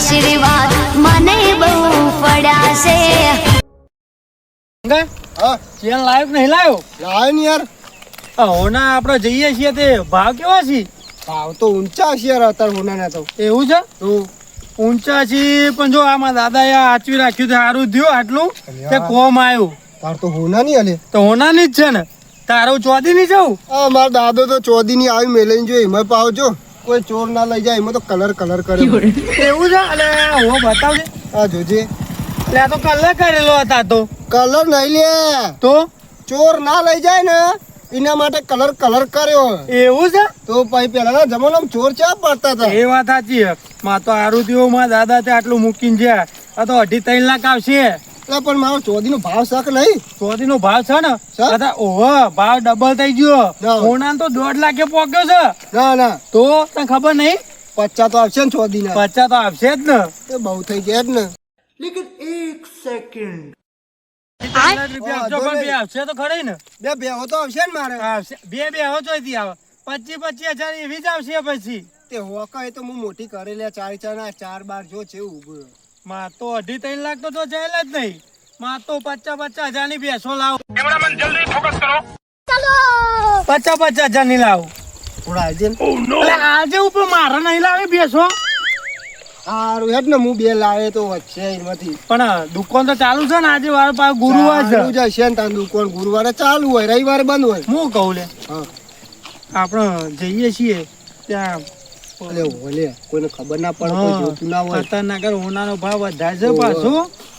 આશીર્વાદ મને બહુ પડ્યા છે. હા ચેન લાવ્યો કે નહીં લાવ્યો? લાવ્યો ને યાર. હોના આપણે જઈએ છીએ તે ભાવ કેવા છે? ભાવ તો ઊંચા છે યાર અત્યારે હોનાના તો. એવું છે? તો ઊંચા છે પણ જો આમાં દાદા આચવી રાખ્યું છે સારું થયું આટલું તે કોમ આવ્યું. તાર તો હોના નહીં હાલે. તો હોનાની જ છે ને. તારું ચોદી ની જવું? હા મારો દાદો તો ચોદી ની આવી મેલાઈને જો એમાં પાવ જો કોઈ ચોર ના લઈ જાય એમાં તો કલર કર્યો. એવું છે? એટલે હું બતાવજે. હા જોજે. એટલે આ તો કલર કરેલો હતા તો. કલર નહીં લે તો ચોર ના લઈ જાય ને એના માટે કલર કર્યો. એવું છે? તો પછી પેલાના જમાનામાં ચોર ચા પડતા હતા. એ વાત સાચી. માં તો સારું થયું મારા દાદા તે આટલું મૂકીને જ્યાં. આ તો 2.5-3 લાખ આવશે. એટલે પણ મારો ચોદી નો ભાવ શાક નહીં. ચોદી નો ભાવ છે ને? છે? ઓહો ભાવ ડબલ થઈ ગયો. ના. સોના તો 1.5 લાખે પોક્યો છે. ના તો તને ખબર નહીં? 50 તો આવશે ને ચોદી ના. 50 તો આવશે જ ને. એ બહુ થઈ ગયા જ ને. રૂપિયા આપજો પણ બે આવશે તો ખરી ને? બે ભેગો તો આવશે ને મારે. આવશે. બે હો જોઈતી આવે. 25,000 એવી જ આવશે પછી. તે હોકા એ તો હું મોટી કરેલી 4 ના 4 બાર જો છે ઉભો. માં તો 2.5-3 લાખ તો ચાલ્યા જ નહીં. માં તો 50,000 ની ભેંસો લાવો. 50,000 ની લાવો. થોડા આજે ને. એટલે આજે ઉપર મારે નહીં લાવે ભેંસો. હારું હેડ ને હું બે લાવે તો વચ્ચે એમાંથી. પણ દુકાન તો ચાલુ છે ને આજે વાર પાછો ગુરુવાર છે. ચાલુ જ હશે ને તાર દુકાન ગુરુવારે ચાલુ હોય રવિવારે બંધ હોય. હું કહું લે હા આપણે જઈએ છીએ ત્યાં અલે ઓલે કોઈને ખબર ના પડે કોઈ જોતું ના હોય. ખતરનાક હોનાનો ભાવ વધારે છે પાછો.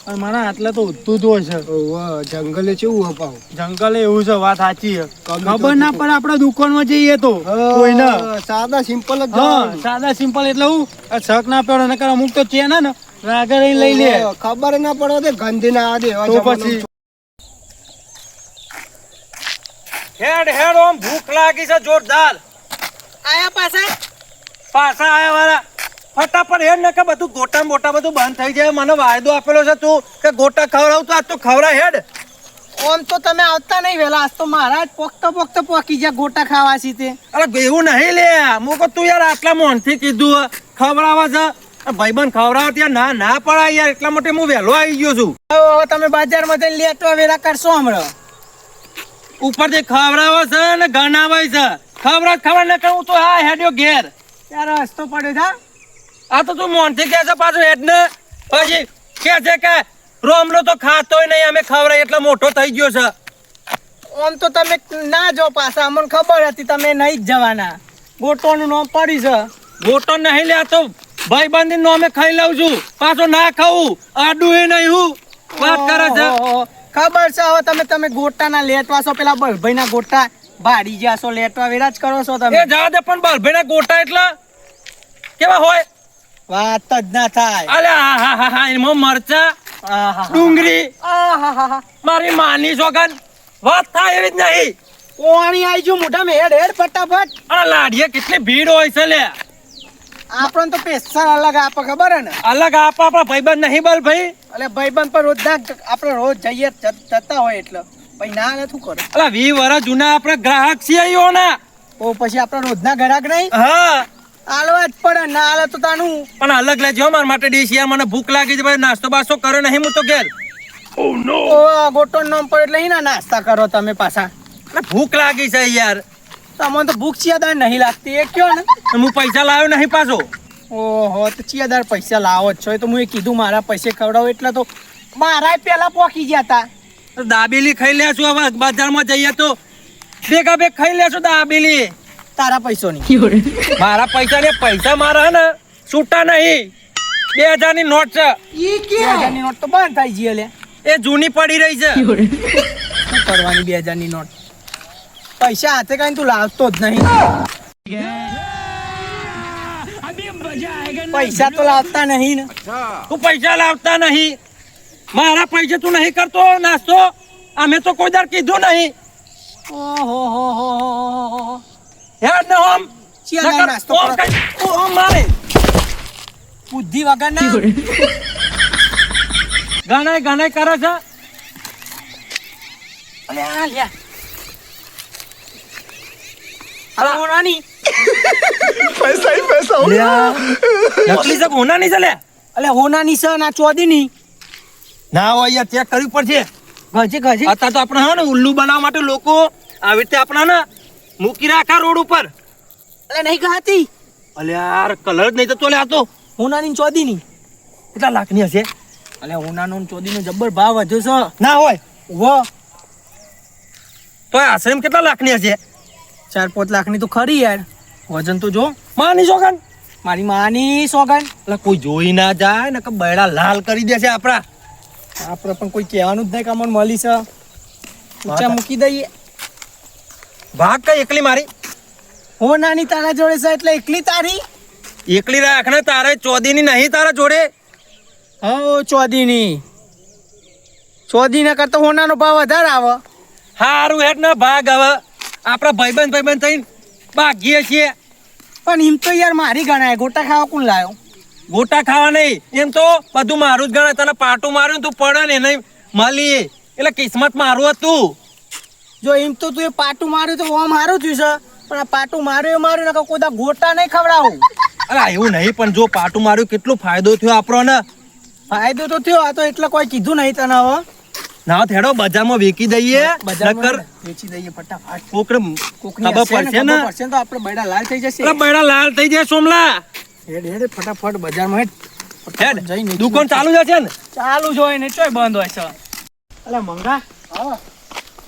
અને મારા આટલા તો ઉઠતું જ હોય છે. ઓવે જંગલે કેવું અપાવ. જંગલે એવું છે. વાત સાચી છે. ખબર ના પડે આપણે દુકાનમાં જઈએ તો કોઈને. સાદા સિમ્પલ જ હા સાદા સિમ્પલ એટલે હું શક ના પડે નકર અમુક તો ચેન હે ને રાગે લઈ લે. ખબર ના પડે તો ગંધી ના આવે તો પછી હેડ ઓમ ભૂખ લાગી છે જોરદાર. આયા પાછા આયા વાળા ફટાફટ હેડ ને કે બધું ગોટા મોટા બધું બંધ થઈ જાય. મને વાયદો આપેલો છે તું કે ગોટા ખવડાવું તો આજ તો ખવડા હેડ. ઓમ તો તમે આવતા નહીં વેલા. આજ તો મારા જ પોકતો પોકી જ્યાં ગોટા ખાવા છે તે. અરે એવું નહીં લે મુકો તું યાર આટલા મોનથી કીધું ખવડાવા છે ભાઈબંધ ખવડાવ ત્યાં ના પડાય યાર એટલા માટે હું વહેલો આવી ગયો છું. હવે તમે બજારમાં જઈને લેટવા વેલા કરશો હમણાં. ઉપરથી ખવડાવે છે ને ગણાવે છે. ખબર ને કહું તો હા હેડ્યો ઘેર. ત્યારે રસ્તો પડ્યો છે. આ તો તું મોનથી કે છે પાછું હેડ ને પછી કે છે કે રોમલો તો ખાતોય નહીં અમે ખવડાય એટલે મોટો થઈ ગયો છે. ઓમ તો તમે ના જો પાછા. અમને ખબર હતી તમે નહીં જ જવાના. ગોટોનું નામ પડી છે. મોટો નહીં લે તો ભાઈબંધી નો અમે ખાઈ લઉં છું પાછો ના ખાવું આડું એ નહીં હું વાત કરે છે. ખબર છે હવે તમે ગોટાના લેટવા છો. પેલા બળભાઈના ગોટા ભાડી જાશો લેટવા વેરા જ કરો છો તમે. એ જા દે પણ બળભાઈના ગોટા એટલા કેવા હોય વાત જ ના થાય. અલે હા એમાં મરચા ડુંગળી મારી માની સોગન વાત થાય એવી જ નહીં. કોણી આવી ગયું મોઢામાં. હેડ ફટાફટ. અરે લાડીએ કેટલી ભીડ હોય છે લે. આપણને તો પેસર અલગ આપે ખબર હે ને. અલગ આપણા ભાઈબંધ નહીં બલ ભાઈ. એટલે ભાઈબંધ પર રોજ આપણે રોજ જઈએ જતા હોય એટલે પછી ના આવે શું કરે. અલા 20 વર્ષ જૂના આપણે ગ્રાહક છીએ યો ના. તો પછી આપણે રોજના ગ્રાહક નહીં. હા આલવા જ પડે. ના આલે તો તાનું. પણ અલગ લેજો મારા માટે ડીશ. મને ભૂખ લાગી છે ભાઈ. નાસ્તો બાસ્તો કરો નહીં હું તો ઘેર. ગોટો નામ પર એટલે ના નાસ્તા કરો તમે પાછા. ભૂખ લાગી છે યાર. તમને તો ભૂખ ચિયાદાર નહીં લાગતી એ કયો ને. હું પૈસા લાવ્યો નહીં પાછો. ઓહો તો ચિયાદાર પૈસા લાવો જ છો. તો હું કીધું મારા પૈસે ખવડાવો એટલે તો મારા પેલા પોકી ગયા તા. દાબેલી ખાઈ લેશું હવે બજારમાં જઈએ તો ભેગા ખાઈ લેશું દાબેલી. તારા પૈસો નહીં. મારા પૈસા ને પૈસા મારા ને છૂટા નહીં. 2000 ની નોટ છે. 2000 ની નોટ તો બંધ થઈ ગઈ લે. એ જૂની પડી રહી છે. શું કરવાની 2000 ની નોટ. પૈસા હાથે કઈ તું લાવતો જ નહીં. પૈસા તો લાવતા નહીં ને. તું પૈસા લાવતા નહીં. મારા પૈસા તું નહીં કરતો નાસ્તો. અમે તો કોઈ દર કીધું નહીં. ઓહો હેડ ને ઓમ ચિયાદાર નાસ્તો કરો. ઓમ મારે બુદ્ધિ વગર ના. ગણાય કરે છે. અલે આ લ્યા. અલા હોનાની પૈસા નકલી છે હોના નહીં ચાલે. અલે હોનાની છે ના ચોદીની ના હોય યાર, ચેક કરવી પડશે. ગજે ગજે અત્યારે તો આપણે હા ને ઉલ્લુ બનાવવા માટે લોકો આવી રીતે આપણા ને મૂકી રાખા રોડ ઉપર. અલે નહીં કહાતી અલે યાર કલર જ નહીં તો લે. આ તો હોનાની ચોદીની કેટલા લાખની હશે? અલે હોનાનો ને ચોદીનો જબ્બર ભાવ વધ્યો છે. ના હોય વાહ તો આશ્રમ કેટલા લાખની હશે? 4-5 લાખની તો ખરી યાર. વજન તો જો માની સોગન. મારી માની સોગન. એટલે કોઈ જોઈ ના જાય ને કે બૈડા લાલ કરી દેશે આપણા. આપણે પણ કોઈ કહેવાનું જ નહીં કે અમને મળી છે. ઊંચા મૂકી દઈએ. ભાગ કઈ એકલી મારી? હોનાની તારા જોડે છે એટલે એકલી તારી. એકલી રાખ ને, તારે ચોદીની નહીં તારા જોડે. હો ચોદીના કરતા હોનાનો ભાવ વધારે આવે. હારું હેડ ને ભાગ. હવે આપણા ભાઈબંધ થઈને ભાગીએ છીએ. પણ એમ તો યાર મારી ગણાય. ગોટા ખાવા કોણ લાયો? ગોટા ખાવા નહીં, એમ તો બધું મારું જ ગણાય. તને પાટું માર્યું તું પડે ને એને મળી, એટલે કિસ્મત મારું હતું. જો એમ તો તું એ પાટું માર્યું તો ઓમ હારું થયું છે. પણ આ પાટું માર્યું ને કોઈ ગોટા નહીં ખવડાવું. અરે એવું નહીં, પણ જો પાટું માર્યું કેટલો ફાયદો થયો આપણો ને. ફાયદો તો થયો. આ તો એટલે કોઈ કીધું નહીં તને. હવે ના થેડો બજારમાં વેચી દઈએ. નકર વેચી દઈએ ફટાફટ. કોકને કોકની ખબર પડશે ને. તો આપણે બૈડા લાલ થઈ જશે. અરે બૈડા લાલ થઈ જાય સોમલા. હેડ ફટાફટ બજારમાં હેડ જઈને દુકાન ચાલુ જ છે ને? ચાલુ જ હોય ને ચોય બંધ હોય છે. અલે મંગા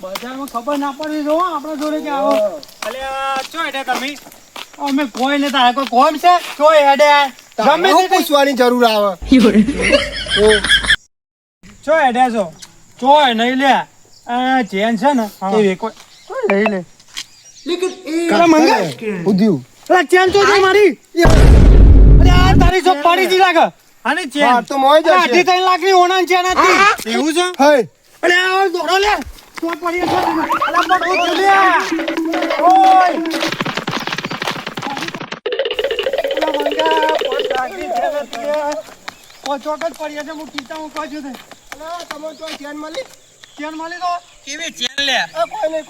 બજારમાં ખબર ના પડી જો આપણા જોડે કે આવો. અલે ચો હેડે તમે? અમે કોઈ ને તારે કોઈ કોમ છે? ચો હેડે ગમે હું પૂછવાની જરૂર આવે? ચો હેડે છો? ચો નહીં લે. આ ચેન છે ને એ વેકો લઈ લે. કાકા મંગા ઉધ્યું અરે ચેન તો મારી. અરે આ તારી જો પડી જી લાગે. અને ચેન હા, તો મોય જશે. 2.5 લાખની હોના ચેન હતી. એવું છે? હે અરે આ દોડો લે. તો પડી છે. અલા બડો લે. ઓય અલા મંગા પોટ લાગી છે ને તું. ઓ ચોકટ પડી છે. હું કીતા હું કહું છું તે. અલા તમે તો ચેન મળી? ચેન મળી તો કેવી ચેન લે?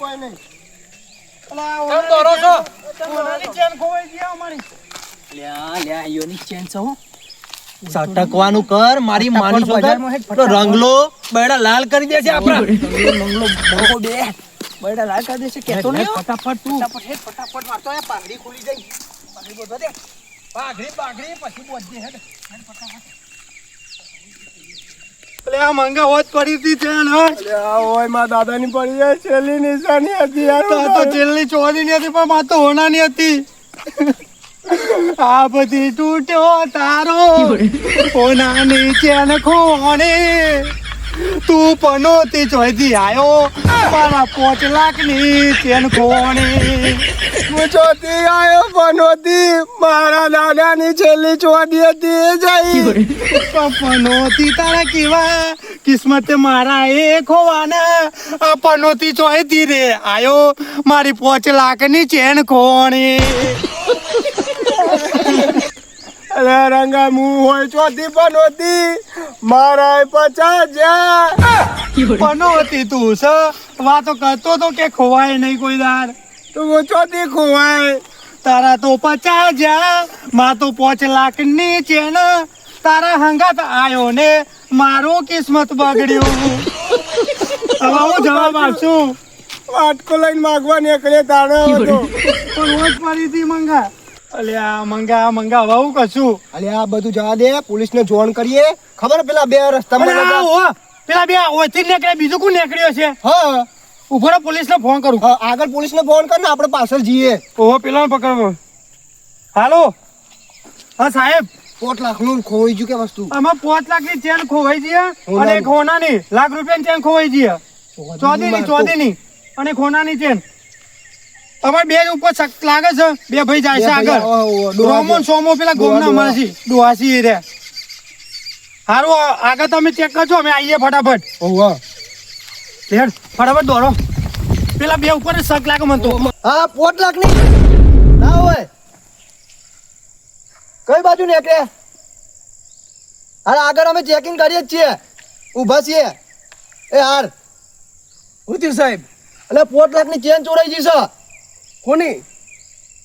કોઈ નહીં અલા કેમ દોડો છો? હોનાની ચેન ખોવાઈ ગઈ અમારી. લે આયોની ચેન છે હો. સટકવાનું કર મારી માની બજારમાં હેડ, છોકરા. રંગલો બૈડા લાલ કરી દે છે આપણા. મંગલો બહુ બે બૈડા લાલ કરી દેશે કેતો નહીં. ફટાફટ તું ફટાફટ મારતો આ પાઘડી ખુલી જાય. પાઘડી બોધવા દે. પાઘડી પછી બોધજે. હેડ અલે આ મંગા હોત પડી હતી ચેન હો. અલ્યા ઓય માં દાદાની પડી જાય છેલ્લી નિશાની હતી યાર. તો છેલ્લી ચોરીની હતી પણ માર તો હોનાની હતી. આ બધી તૂટ્યો તારો હોનાની ચેન ખોણે. તું પનોતી ચોથી આયો મારા 5 લાખની ચેન ખોણે. હું ચોથી આવ્યો પનોતી મારા દાદાની છેલ્લી ચોથી હતી એ જઈ. પનોતી તારા કેવા કિસ્મતે મારા એ ખોવાના. આ પનોતી ચોથી રે આયો મારી 5 લાખની ચેન ખોણે. અરે રંગા મું હોય ચોથી પનોતી મારા 50,000. પનોતી તું છે વાતો કરતો તો કે ખોવાય નહીં કોઈ દાર. તું હું ચોથી ખોવાય. તારા તો 50,000 માં તો 5 લાખની ચેન. તારા હંગાત આયો ને મારો કિસ્મત બગડ્યો. હવે હું જવાબ આપશું. વાટકો લઈને માગવા નીકળે તાણે હતો. પણ રોજ પડી હતી મંગા. અલ્યા મંગા હવે હું કશું. અલ્યા આ બધું જવા દે, પોલીસને જોણ કરીએ. ખબર પેલા બે રસ્તામાં અલ્યા, લગા- ઓ, પેલા બે ઓયથી જ નીકળ્યા બીજું કોણ નીકળ્યો છે? હા ઉભો રહો પોલીસને ફોન કરું. હા, આગળ પોલીસને ફોન કર ને આપણે પાછળ જઈએ. ઓહો પેલા પકડવો. હાલો હા સાહેબ 5 લાખનું ખોવાઈ ગયું કે વસ્તુ. આમાં 5 લાખની ચેન ખોવાઈ ગઈ હોનાની. અને એક હોનાની લાખ રૂપિયાની ચેન ખોવાઈ ગઈ. ચોદીની અને એક હોનાની ચેન. તમારે બે ઉપર શક લાગે છે. બે ભાઈ જાય છે આગળ. રોમન સોમો પેલા ગોમના મળશે ડોહાસી રે. હારું આગળ તમે ચેક કરજો અમે આવીએ ફટાફટ. ઓહો લેડ ફટાફટ દોડો. પેલા બે ઉપર જ શક લાગે મને તો. હા 5 લાખની ના હોય. કઈ બાજુ નીકળે? અરે આગળ અમે ચેકિંગ કરીએ જ છીએ, ઊભા છીએ. એ હાર હું થયું સાહેબ? એટલે 5 લાખની ચેન ચોરાઈ ગઈ છે. કોની?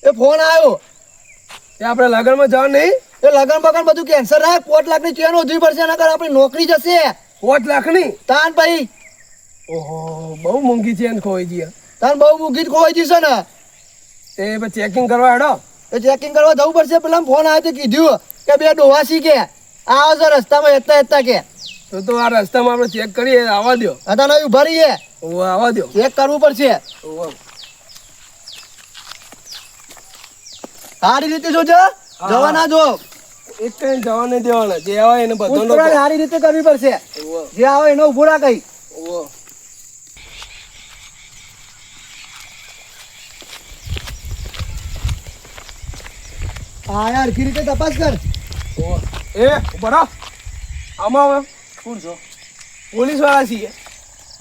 એ ફોન આવ્યો. આપણે લગનમાં જવા નહીં. એ લગન બગન બધું કેન્સર રાખ 5 લાખની ચેન ઓધવી પડશે નકર આપણી નોકરી જશે 5 લાખની તાન ભાઈ ઓહો બહુ મોંઘી ચેન ખોઈ ગઈ તાન બહુ મૂકી ખોવાઈ જશે ને તે પછી ચેકિંગ કરવા હેડો એ ચેકિંગ કરવા જવું પડશે પેલા ફોન આવ્યો તો કીધું કે બે ડોવાસી કે આવો છો રસ્તામાં એતા કે તો આ રસ્તામાં આપણે ચેક કરીએ આવવા દો અત્યારે ઉભા રહીએ ઓહો આવવા દો ચેક કરવું પડશે ઓહો સારી રીતે જોજો જવા ના જો એક કઈ જવા નહીં દેવાના જે આવે એને બધો પૂછપરછ સારી રીતે કરવી પડશે ઓહો જે આવે એનો ઉભો રાખ કઈ ઓહો હા યાર ખી રીતે તપાસ કર ઓહો એ બરો આમાં હવે કોણ છો પોલીસ વાળા છીએ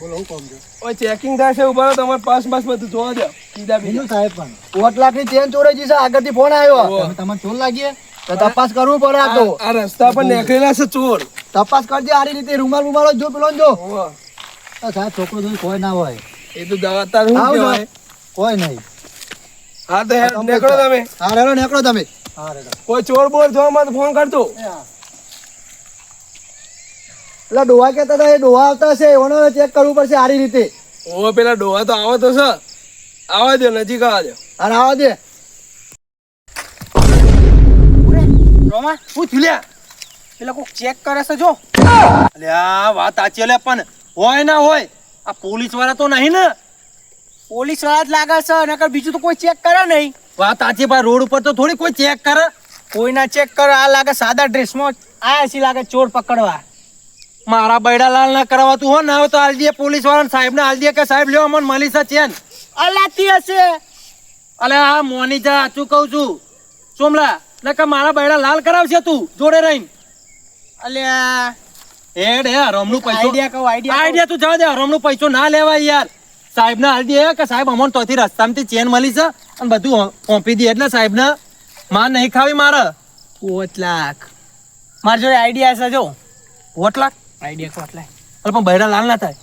બોલો હું કોમ છો ઓય ચેકિંગ થાય છે ઉભા રહો તમારે પાસ બધું જોવા દો બીજા બીજું સાહેબ પણ 5 લાખની ચેન ચોરાઈ જશે આગળથી ફોન આવ્યો ઓહો. તમે ચોર લાગીએ તો તપાસ કરવું પડે આ તો આ રસ્તા પર નીકળેલા છે ચોર તપાસ કરજે સારી રીતે રૂમાલ રૂમાલ જો પેલો ને જો ઓહો સાહેબ છોકરો જોઈ કોઈ ના હોય એ તો દવા તાર શું આવ જો. કહેવાય કોઈ નહીં હા તો હેડ નીકળો તમે હા રેડો નીકળો તમે હા રેડો કોઈ ચોર બોર જોવા માં ફોન કરજો પેલા ડોહા કહેતા હતા એ ડોહા આવતા હશે એનો ચેક કરવું પડશે સારી રીતે ઓ પેલા ડોહા તો આવો તો છે આવા દો નજીક આવા દો અને આવા દે રોમા શું થયું લ્યા પેલા કોક ચેક કરે છે જો અલ્યા વાત સાચી લે પણ હોય ના હોય આ પોલીસ વાળા તો નહીં ને પોલીસ વાળા જ લાગે છે નકર બીજું તો કોઈ ચેક કરે નહીં વાત સાચી ભાઈ રોડ ઉપર તો થોડી કોઈ ચેક કરે કોઈ ના ચેક કરે આ લાગે સાદા ડ્રેસમાં આયા છે લાગે ચોર પકડવા મારા બૈડા લાલ ના કરાવતું હો ના હોય તો હાલ દે પોલીસ વાળા સાહેબ ને હાલ દે કે સાહેબ લ્યો અમને મળી છે ચેન અલાતી હશે અલે આ મોની જા સાચું કહું છું સોમલા નકર મારા બૈડા લાલ કરાવશે તું જોડે રહીને અલ્યા હેડ હે હરામનું પૈસો આઈડિયા કહું આઈડિયા તું જવા દે હરામનું પૈસો ના લેવાય યાર સાહેબ ને હાલ દે કે સાહેબ અમને તોથી રસ્તામાંથી ચેન મળી છે અને બધું સોંપી દે એટલે સાહેબ ને માર નહીં ખાવી મારે 5 લાખ મારી જોડે આઈડિયા છે જો 5 લાખ આઈડિયા કોટ લાય અરે પણ બૈડા લાલ ના થાય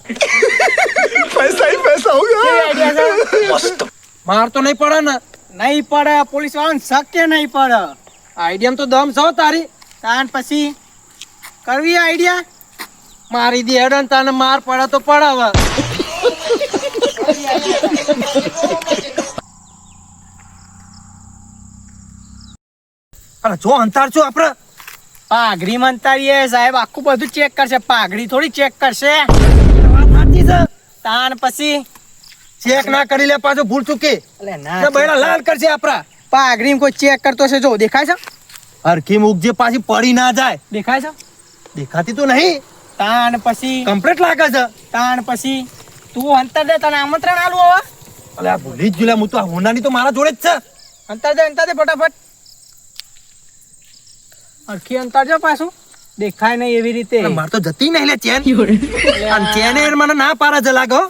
માર તો નહીં પડે ને નહીં પડે પોલીસ વાળાને શક્ય નહીં પડે આઈડિયા તો દમ છો તારી તાન પછી કરવી આઈડિયા મારી દે હેડ ને તને માર પડે તો પડાવે અરે જો અંતાર છો આપણે પાઘડી મંતારીએ સાહેબ આખું બધું ચેક કરશે પાઘડી થોડી ચેક કરશે વાત સાચી છે તાન પછી ચેક ના કરી લે પાછો ભૂલ ચૂકી અલે ને બૈડા લાલ કરશે આપડા પાઘડી કોઈ ચેક કરતો છે જો દેખાય છે હરખી મૂકજે પાછી પડી ના જાય દેખાય છે દેખાતી તો નહીં તાન પછી કમ્પ્લીટ લાગે છે તાન પછી તું અંતર દે તને આમંત્રણ આલું હવે અલે આ ભૂલી જ ગયેલા હું તો આ હોનાની તો મારા જોડે જ છે અંતર દે ફટાફટ હરખી અંતર જો પાછું દેખાય નહીં એવી રીતે અરે માર તો જતી નહીં લે ચેન અને ચેને મને ના પાડે છે લાગો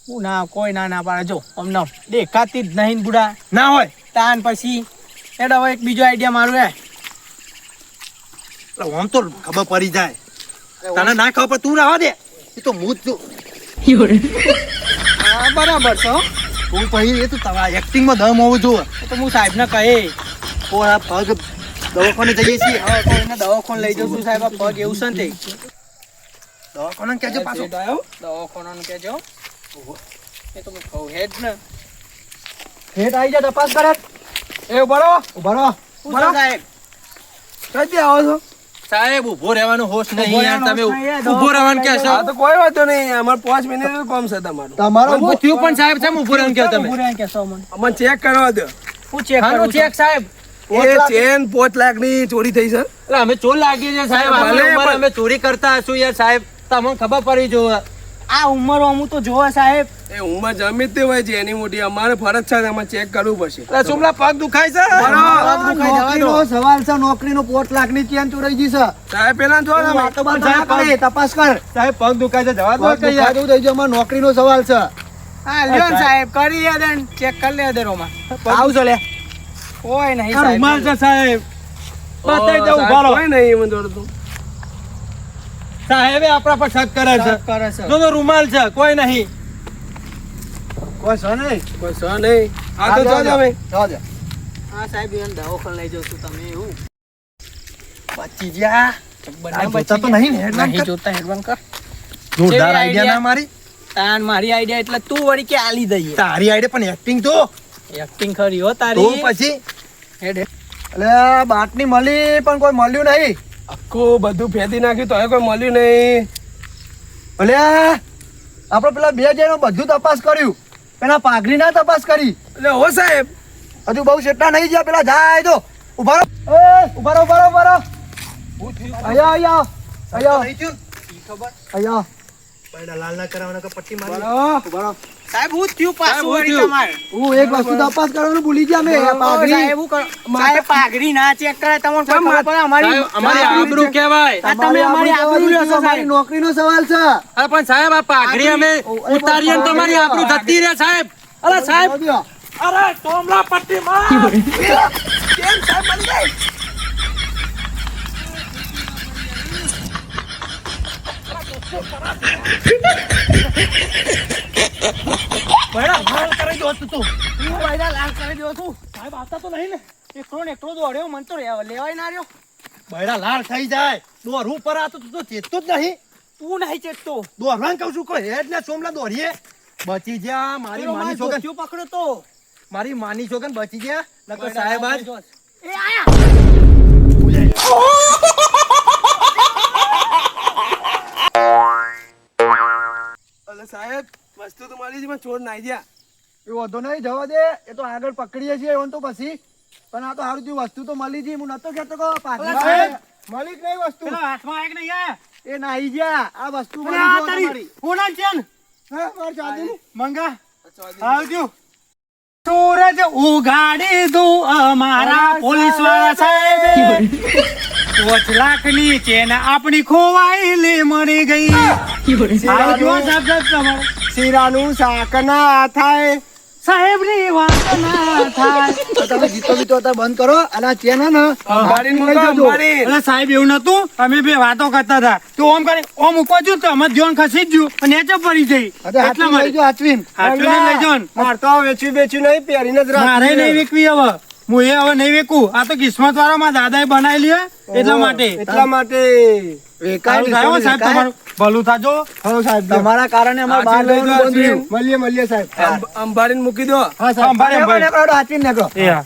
હું ના કોઈ ના પાડે જો અમને દેખાતી જ નહીં ને બુડા ના હોય તાન પછી એડ હવે એક બીજો આઈડિયા મારું હે એટલે આમ તો ખબર પડી જાય તને ના ખબર પડે તું રાવા દે એ તો હું જ છું હા બરાબર છે હો. તું પછી એ તો તમારા એક્ટિંગમાં દમ હોવું જોઈએ એ તો હું સાહેબને કહે ઓળા પગ દવાખાને જઈએ છીએ હવે કોઈને દવાખાને લઈ જાઉં છું સાહેબ આ પગ એવું છે ને તે દવાખાને કહેજો પાછો દવાખાનાનું કહેજો એ તો હું કહું હેડ ને હેઠ આવી જા તપાસ કરે એ બરો ઉભા રહો શું છે સાહેબ ક્યાંથી આવો છો સાહેબ ઊભો રહેવાનો હોશ નહીં ઊભો યાર તમે રહેવાનો હોશ નહીં, ઊભો રહેવાનું હા કહેશો તો કોઈ વાંધો નહીં અમારે 5 મિનિટનું કામ છે તમારું તમારો ઊભું થયું પણ સાહેબ છે ઊભો રહેવાનું કહો તમે ઊભું રહીને કહેશો અમને અમને ચેક કરવા દો શું ચેક હાનું કરવું ચેક સાહેબ એ ચેન 5 લાખની ચોરી થઈ છે એટલે અમે ચોર લાગીએ છીએ સાહેબ ભલે આપણી ઉંમરે પણ- અમે ચોરી કરતા હશું યાર સાહેબ તમને ખબર પડી જોવે આ ઉંમર અમુક તો જોવે સાહેબ એ ઉંમર જમી જ તે હોય છે એની મોટી અમારે ફરજ છે એમાં ચેક કરવું પડશે એટલે સુમલા પગ દુખાય છે નોકરીનો સવાલ છે નોકરીનો 5 લાખની ચેન ચોરાઈ ગઈ છે સાહેબ પેલા જો તમે વાતો બાતો ના કરે, તપાસ કર સાહેબ પગ દુખાય છે જવા દો પગ કે યાર દુખાતું થઈ જાય, અમારો નોકરીનો સવાલ છે હા લ્યો ને સાહેબ કરી લે દે ચેક કરી લે દે રોમાં આવજો લે કોઈ નહીં આ રૂમાલ છે સાહેબ બતાઈ દઉં ઉભા રહો કોઈ નહીં એમાં દોડતું સાહેબે આપણા પર શક કરે છે કરે છે જો તો રૂમાલ છે કોઈ નહીં કોઈ છે નહીં કોઈ છે નહીં આ તો જો તમે જવા દે હા સાહેબ એને દવાખાને લઈ જાઉં છું તમે એવું બચી ગયા બંને જોતા તો નહીં ને હેડવાન નહીં કર. જોતા હેડવાન કર જોરદાર કેવી આઈડિયા idea? ના મારી તાન મારી આઈડિયા એટલે તું વળી કે આલી દઈએ તારી આઈડિયા પણ એક્ટિંગ તો એક્ટિંગ ખરી હો તો તારી પછી હેડ હેડ. એટલે બાટની મળી પણ કોઈ મળ્યું નહીં. આખું બધું ફેંદી નાખ્યું તો કોઈ મળ્યું નહીં. એટલે આપણે પેલા બે જણો બધું તપાસ કર્યું, પેલા પાઘડી ના તપાસ કરી. એટલે હો સાહેબ, હજુ બહુ સેટલા નહીં ગયા. પેલા જાય તો ઉભા રહો. ઉભા રહો, ઉભા રહો, ઉભા રહો. અહીંયા અહીંયા નહીં થયું? અહીંયા બૈડા લાલ ના કરાવવાના કે પટ્ટી મારી ઉભા રહો. સાહેબ હું થયું પાછું સાહેબ, હું વળી થયું? તમારે હું એક વસ્તુ તપાસ કરવાનું ભૂલી ગયા મેં. આ પાઘડી સાહેબ હું કરો સાહેબ પાઘડી ના ચેક કરે તમને કોઈ ખબર પડે અમારી સાહેબ, અમારી આબરૂ કહેવાય. આ તમે અમારી આબરૂ લ્યો છો, અમારી સાહેબ. નોકરીનો સવાલ છે. અરે પણ સાહેબ આ પાઘડી અમે ઉતારીએ ને તમારી આબરૂ જતી રહે સાહેબ. અરે સાહેબ, આવજો. અરે તોમલા પટ્ટી માર. બૈડા લાલ કરી દો તું. હું બૈરા લાલ કરી દઉં છું સાહેબ આવતા તો નહીં ને એકલો ને એકલો દોડ્યો મન તો લેવાય ના રહ્યો બૈડા લાલ થઈ જાય. દોરવું પર આ તો તું તો ચેતતો જ નહીં. તું નહીં ચેકતો દોરવાનું કહું છું કોઈ હેડ ને સોમલા દોરીએ. બચી જા મારી પેલો માની મારો છોકન. ધોતિયો પકડ્યો તો મારી માની છોકન બચી ગયા. નકર સાહેબ આજ એ આયા એટલે સાહેબ વસ્તુ તો મળી છે પણ ચોર નાઈ ગયા. એ વાંધો નહીં, જવા દે. એ તો આગળ પકડીએ છીએ એમ તો પછી. પણ આ તો સારું થયું, વસ્તુ તો મળી ગઈ. હું નતો કહેતો કે પાઘડી સાહેબ, મળી જ નહીં વસ્તુ. પેલા હાથમાં આયા કે નહીં આયા એ નાઈ ગયા. આ વસ્તુ અરે મળી આ જો તારી તમારી. હોના છે ને હા, મારી ચાંદીની. મંગા આવજો સૂરજ ઉગાડી દઉં અમારા પોલીસ વાળા સાહેબ 5 લાખની ચેન આપણી ખોવાયેલી મળી ગઈ આવજો સાહેબ તમારે શીરાનું શાક ના થાય. સાહેબની વાત ના થાય તો તમે ગીતો બીતો અત્યારે બંધ કરો અને આ ચેન હે ને અંબાડીને લઈ મૂકો, જજો. અંબાડી. એટલે સાહેબ એવું નતું અમે બે વાતો કરતા હતા તું ઓમ કરી ઓમ ઉપર જો તો અમે ધ્યાન ખસી જ ગયું અને એ પડી જઈ હવે હાથવીને લઈ જાઓ, હાથવીને. હાથવીને લઈ જાઓ ને. મારે તો વેચ્યું નહીં, પહેરીને જ મારે રાખી નહીં વેકવી હવે હું એ હવે નહીં વેકું આ તો કિસ્મત વાળો મારા દાદાએ બનાવેલી હે એટલા માટે એટલા માટે વેકાય સારું થાય હો સાહેબ વેકાય. તમારું ભલું થાજો હો સાહેબ, તમારા કારણે અમારે બહાર જવાનું બંધ થયું. મળીએ સાહેબ. અંબાડીને મૂકી દો. હા સાહેબ, અંબાડી, અંબાડી. નીકળો, નીકળો, હાથવીને નીકળો. એ હા